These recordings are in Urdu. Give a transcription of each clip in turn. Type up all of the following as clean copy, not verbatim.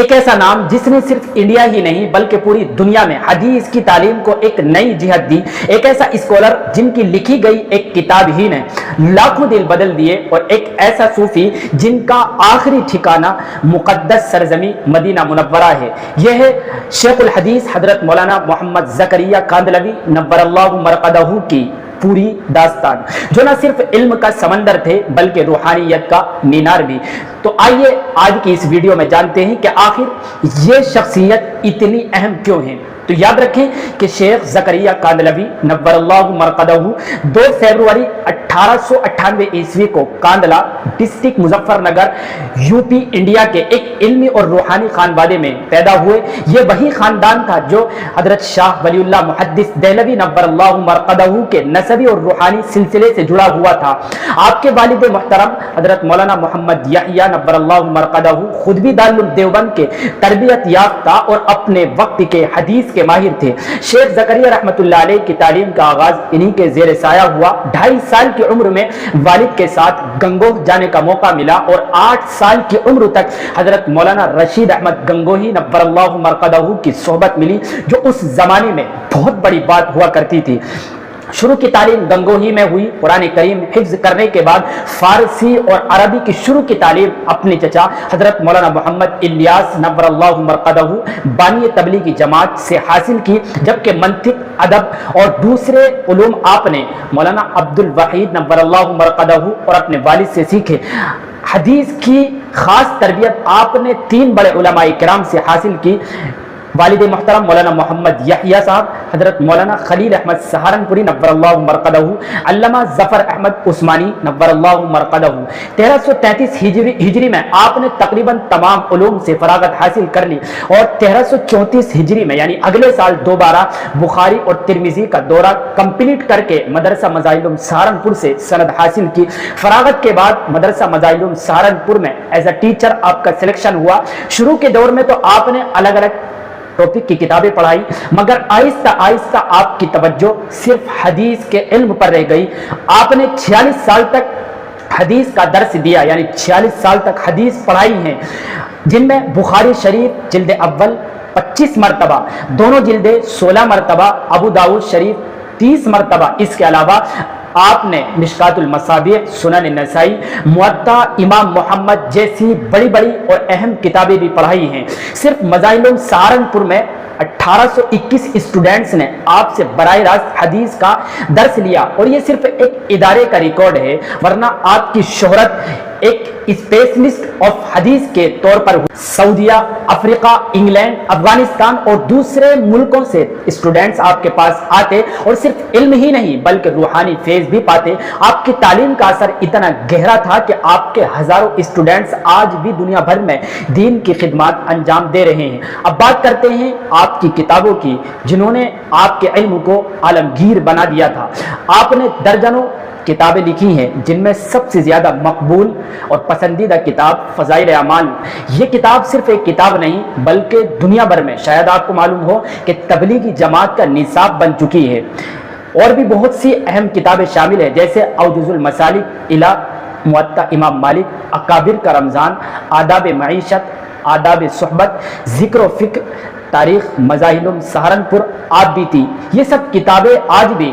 ایک ایسا نام جس نے صرف انڈیا ہی نہیں بلکہ پوری دنیا میں حدیث کی تعلیم کو ایک نئی جہت دی، ایک ایسا اسکالر جن کی لکھی گئی ایک کتاب ہی نے لاکھوں دل بدل دیے، اور ایک ایسا صوفی جن کا آخری ٹھکانہ مقدس سرزمین مدینہ منورہ ہے۔ یہ ہے شیخ الحدیث حضرت مولانا محمد زکریا کاندھلوی نور اللہ مرقدہ کی پوری داستان، جو نہ صرف علم کا سمندر تھے بلکہ روحانیت کا مینار بھی۔ تو آئیے آج کی اس ویڈیو میں جانتے ہیں کہ آخر یہ شخصیت اتنی اہم کیوں ہے۔ تو یاد رکھیں کہ شیخ زکریا کاندھلوی نور اللہ مرقدہ 2 فروری 1898 عیسوی کو Kandhla district Muzaffarnagar UP India کے ایک علمی اور روحانی خانوادے میں پیدا ہوئے۔ یہ وہی خاندان تھا جو حضرت شاہ ولی اللہ محدث دہلوی نور اللہ مرقدہ کے نسبی اور روحانی سلسلے سے جڑا ہوا تھا۔ آپ کے والد محترم حضرت مولانا محمد یحییٰ نور اللہ مرقدہ خود بھی دارالعلوم دیوبند کے تربیت یافتہ اور اپنے وقت کے حدیث کے ماہر تھے۔ شیخ زکریا رحمۃ اللہ علیہ کی تعلیم کا آغاز انہی کے زیر سایہ ہوا۔ 2.5 سال کی عمر میں والد کے ساتھ گنگوہ جانے کا موقع ملا، اور 8 سال کی عمر تک حضرت مولانا رشید احمد گنگوہی نور اللہ مرقدہ کی صحبت ملی، جو اس زمانے میں بہت بڑی بات ہوا کرتی تھی۔ شروع کی تعلیم گنگوہی میں ہوئی۔ قرآن کریم حفظ کرنے کے بعد فارسی اور عربی کی شروع کی تعلیم اپنے چچا حضرت مولانا محمد الیاس نور اللہ مرقدہ بانی تبلیغی جماعت سے حاصل کی، جبکہ منطق، ادب اور دوسرے علوم آپ نے مولانا عبد الوحید نور اللہ مرقدہ اور اپنے والد سے سیکھے۔ حدیث کی خاص تربیت آپ نے 3 بڑے علماء کرام سے حاصل کی۔ والد محترم مولانا محمد یحییٰ صاحب، حضرت مولانا خلیل احمد سہارنپوری نور اللہ مرقدہ، علامہ ظفر احمد عثمانی نور اللہ مرقدہ۔ 1333 ہجری میں آپ نے تقریباً تمام علوم سے فراغت حاصل کر لی، اور 1334 ہجری میں یعنی اگلے سال دوبارہ بخاری اور ترمذی کا دورہ کمپلیٹ کر کے مدرسہ مظاہر سہارنپور سے سند حاصل کی۔ فراغت کے بعد مدرسہ مظاہر سہارنپور میں ایز اے ٹیچر آپ کا سلیکشن ہوا۔ شروع کے دور میں تو آپ نے الگ الگ ٹاپک کی کتابیں پڑھائی، مگر آہستہ آہستہ آپ کی توجہ صرف حدیث کے علم پر رہ گئی۔ آپ نے 46 سال تک حدیث کا درس دیا، یعنی 46 سال تک حدیث پڑھائی ہیں، جن میں بخاری شریف جلد اول 25 مرتبہ، دونوں جلدیں 16 مرتبہ، ابو داؤد شریف 30 مرتبہ۔ اس کے علاوہ آپ نے مشکات المصابیح، سنن نسائی، موطا امام محمد جیسی بڑی بڑی اور اہم کتابیں بھی پڑھائی ہیں۔ صرف مظاہر سہارنپور میں 1821 اسٹوڈنٹس نے آپ سے براہ راست حدیث کا درس لیا، اور یہ صرف ایک ادارے کا ریکارڈ ہے، ورنہ آپ کی شہرت ایک اسپیشلسٹ آف حدیث کے طور پر سعودیہ، افریقہ، انگلینڈ، افغانستان اور دوسرے ملکوں سے اسٹوڈنٹس آپ کے پاس آتے، اور صرف علم ہی نہیں بلکہ روحانی فیض بھی پاتے۔ آپ کی تعلیم کا اثر اتنا گہرا تھا کہ آپ کے ہزاروں اسٹوڈنٹس آج بھی دنیا بھر میں دین کی خدمات انجام دے رہے ہیں۔ اب بات کرتے ہیں آپ کی کتابوں کی، جنہوں نے آپ کے علم کو عالمگیر بنا دیا تھا۔ آپ نے درجنوں کتابیں لکھی ہیں، جن میں سب سے زیادہ مقبول اور پسندیدہ کتاب فضائل اعمال۔ یہ کتاب صرف ایک کتاب نہیں بلکہ دنیا بھر میں شاید آپ کو معلوم ہو کہ تبلیغی جماعت کا نصاب بن چکی ہے۔ اور بھی بہت سی اہم کتابیں شامل ہیں، جیسے اوجز المسالک الی موطا امام مالک، اکابر کا رمضان، آداب معیشت، آداب صحبت، ذکر و فکر، تاریخ مظاہر سہارنپور آپ بھی تھی۔ یہ سب کتابیں آج بھی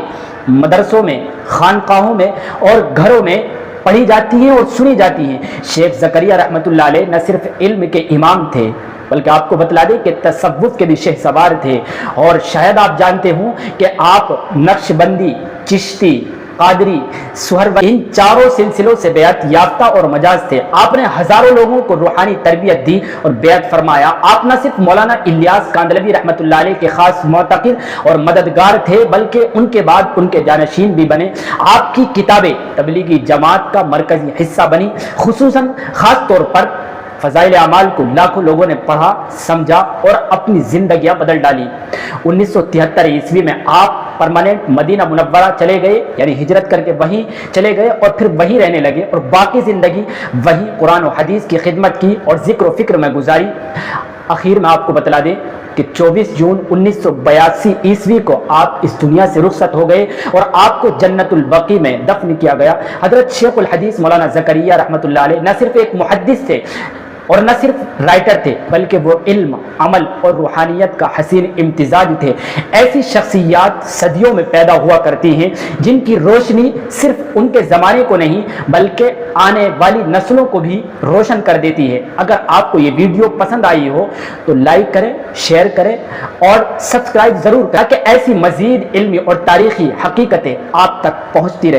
مدرسوں میں، خانقاہوں میں اور گھروں میں پڑھی جاتی ہیں اور سنی جاتی ہیں۔ شیخ زکریا رحمۃ اللہ علیہ نہ صرف علم کے امام تھے بلکہ آپ کو بتلا دیں کہ تصوف کے بھی شہ سوار تھے، اور شاید آپ جانتے ہوں کہ آپ نقش بندی، چشتی، قادری، سہروردی، ان چاروں سلسلوں سے بیعت یافتہ اور مجاز تھے۔ آپ نے ہزاروں لوگوں کو روحانی تربیت دی اور بیعت فرمایا۔ آپ نہ صرف مولانا الیاس کاندھلوی رحمۃ اللہ علیہ کے خاص معتقد اور مددگار تھے بلکہ ان کے بعد ان کے جانشین بھی بنے۔ آپ کی کتابیں تبلیغی جماعت کا مرکزی حصہ بنی، خصوصاً خاص طور پر فضائل اعمال کو لاکھوں لوگوں نے پڑھا، سمجھا اور اپنی زندگیاں بدل ڈالی۔ 1973 عیسوی میں آپ پرماننٹ مدینہ منورہ چلے گئے، یعنی ہجرت کر کے وہیں چلے گئے اور پھر وہیں رہنے لگے، اور باقی زندگی وہیں قرآن و حدیث کی خدمت کی اور ذکر و فکر میں گزاری۔ آخر میں آپ کو بتلا دیں کہ 24 جون 1982 عیسوی کو آپ اس دنیا سے رخصت ہو گئے، اور آپ کو جنت البقیع میں دفن کیا گیا۔ حضرت شیخ الحدیث مولانا زکریا رحمۃ اللہ علیہ نہ صرف ایک محدث تھے اور نہ صرف رائٹر تھے بلکہ وہ علم، عمل اور روحانیت کا حسین امتزاج تھے۔ ایسی شخصیات صدیوں میں پیدا ہوا کرتی ہیں جن کی روشنی صرف ان کے زمانے کو نہیں بلکہ آنے والی نسلوں کو بھی روشن کر دیتی ہے۔ اگر آپ کو یہ ویڈیو پسند آئی ہو تو لائک کریں، شیئر کریں اور سبسکرائب ضرور کریں تاکہ ایسی مزید علمی اور تاریخی حقیقتیں آپ تک پہنچتی رہیں۔